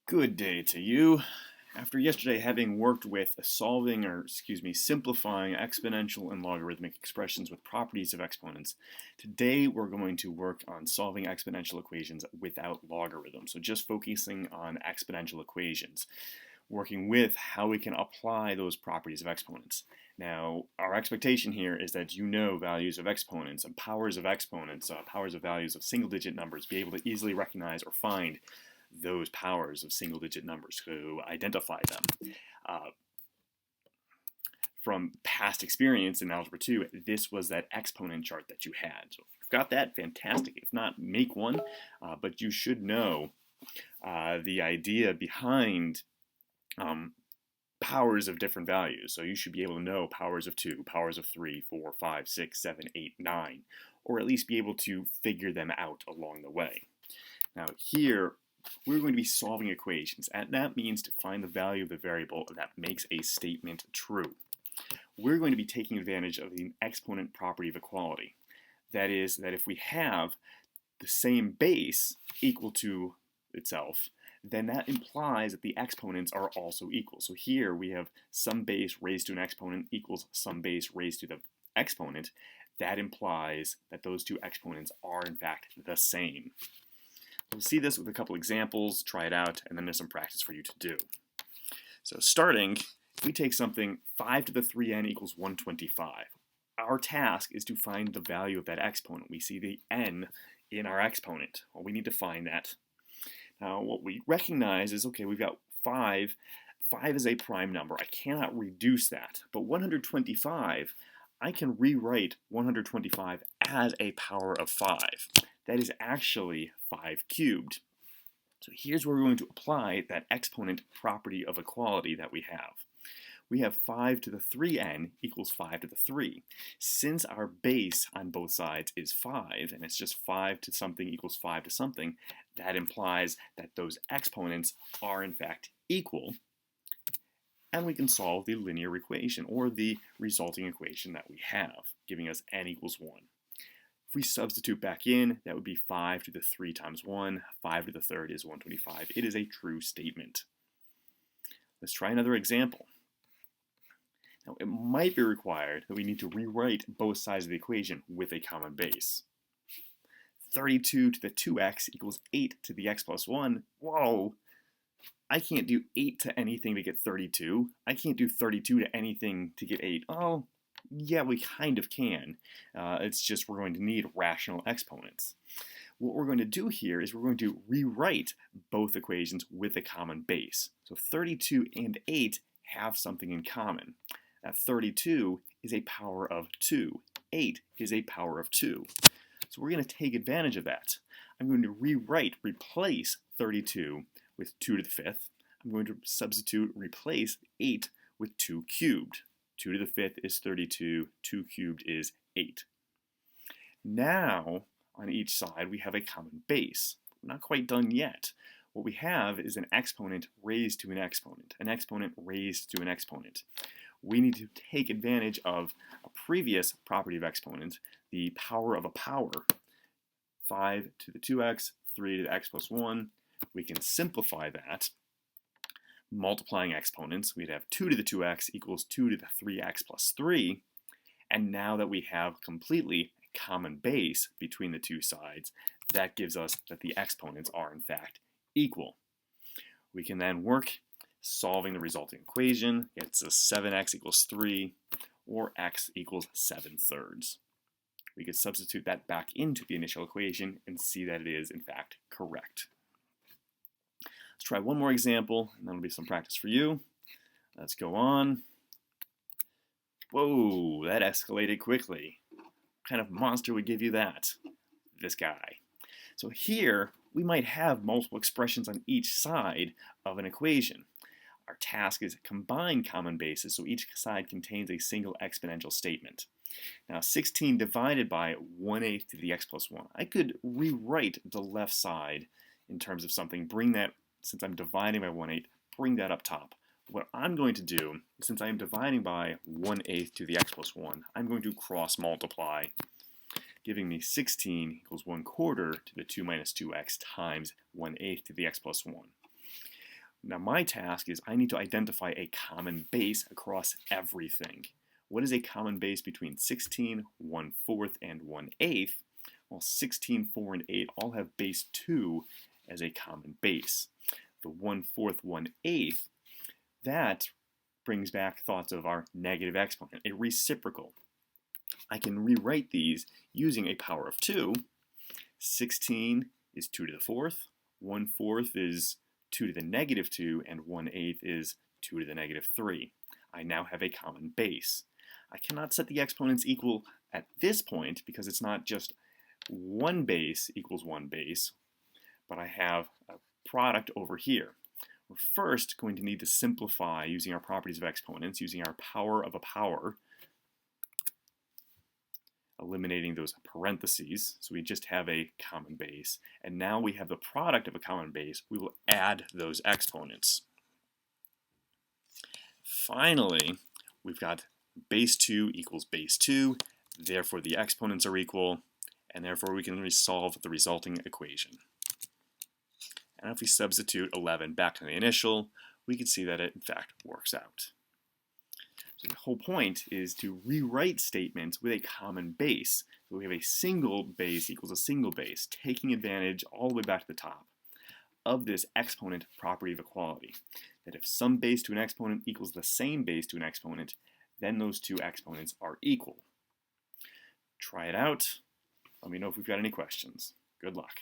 Good day to you. After yesterday having worked with simplifying exponential and logarithmic expressions with properties of exponents, today we're going to work on solving exponential equations without logarithms. So just focusing on exponential equations, working with how we can apply those properties of exponents. Now, our expectation here is that you know values of exponents and powers of exponents, powers of values of single-digit numbers, be able to easily recognize or find those powers of single-digit numbers to identify them. From past experience in Algebra 2, this was that exponent chart that you had. So if you've got that, fantastic. If not, make one. But you should know the idea behind powers of different values. So you should be able to know powers of 2, powers of 3, 4, 5, 6, 7, 8, 9, or at least be able to figure them out along the way. Now here, we're going to be solving equations, and that means to find the value of the variable that makes a statement true. We're going to be taking advantage of the exponent property of equality. That is, that if we have the same base equal to itself, then that implies that the exponents are also equal. So here we have some base raised to an exponent equals some base raised to the exponent. That implies that those two exponents are in fact the same. We'll see this with a couple examples, try it out, and then there's some practice for you to do. So starting, if we take something 5 to the 3n equals 125, our task is to find the value of that exponent. We see the n in our exponent. Well, we need to find that. Now, what we recognize is, okay, we've got 5. 5 is a prime number. I cannot reduce that. But 125, I can rewrite 125 as a power of 5. That is actually 5 cubed. So here's where we're going to apply that exponent property of equality that we have. We have 5 to the 3n equals 5 to the 3. Since our base on both sides is 5, and it's just 5 to something equals 5 to something, that implies that those exponents are in fact equal. And we can solve the linear equation, or the resulting equation that we have, giving us n equals 1. If we substitute back in, that would be 5 to the 3 times 1. 5 to the third is 125. It is a true statement. Let's try another example. Now, it might be required that we need to rewrite both sides of the equation with a common base. 32 to the 2x equals 8 to the x plus 1. Whoa! I can't do 8 to anything to get 32. I can't do 32 to anything to get 8. Oh, yeah, we kind of can. It's just we're going to need rational exponents. What we're going to do here is we're going to rewrite both equations with a common base. So 32 and 8 have something in common. That 32 is a power of 2. 8 is a power of 2. So we're going to take advantage of that. I'm going to replace 32 with 2 to the 5th. I'm going to replace 8 with 2 cubed. 2 to the 5th is 32, 2 cubed is 8. Now, on each side, we have a common base. We're not quite done yet. What we have is an exponent raised to an exponent raised to an exponent. We need to take advantage of a previous property of exponents, the power of a power. 5 to the 2x, 3 to the x plus 1. We can simplify that. Multiplying exponents, we'd have 2 to the 2x equals 2 to the 3x plus 3. And now that we have completely a common base between the two sides, that gives us that the exponents are in fact equal. We can then work solving the resulting equation. It's a 7x equals 3, or x equals 7/3. We could substitute that back into the initial equation and see that it is in fact correct. Let's try one more example, and that'll be some practice for you. Let's go on. Whoa, that escalated quickly. What kind of monster would give you that? This guy. So here, we might have multiple expressions on each side of an equation. Our task is to combine common bases, so each side contains a single exponential statement. Now, 16 divided by 1/8 to the x plus 1. I could rewrite the left side in terms of something, bring that, since I'm dividing by 1/8, bring that up top. What I'm going to do, since I'm dividing by 1/8 to the x plus 1, I'm going to cross multiply, giving me 16 equals 1/4 to the 2 minus 2x times 1/8 to the x plus 1. Now my task is I need to identify a common base across everything. What is a common base between 16, 1/4, and 1/8? Well, 16, 4, and 8 all have base 2 as a common base. The 1/4, 1/8, that brings back thoughts of our negative exponent, a reciprocal. I can rewrite these using a power of 2. 16 is 2 to the 4th, 1/4 is 2 to the negative 2, and 1/8 is 2 to the negative 3. I now have a common base. I cannot set the exponents equal at this point because it's not just one base equals one base, but I have a product over here. We're first going to need to simplify using our properties of exponents, using our power of a power, eliminating those parentheses, so we just have a common base. And now we have the product of a common base. We will add those exponents. Finally, we've got base 2 equals base 2, therefore the exponents are equal, and therefore we can resolve the resulting equation. And if we substitute 11 back to the initial, we can see that it in fact works out. So the whole point is to rewrite statements with a common base. So we have a single base equals a single base, taking advantage all the way back to the top of this exponent property of equality. That if some base to an exponent equals the same base to an exponent, then those two exponents are equal. Try it out. Let me know if we've got any questions. Good luck.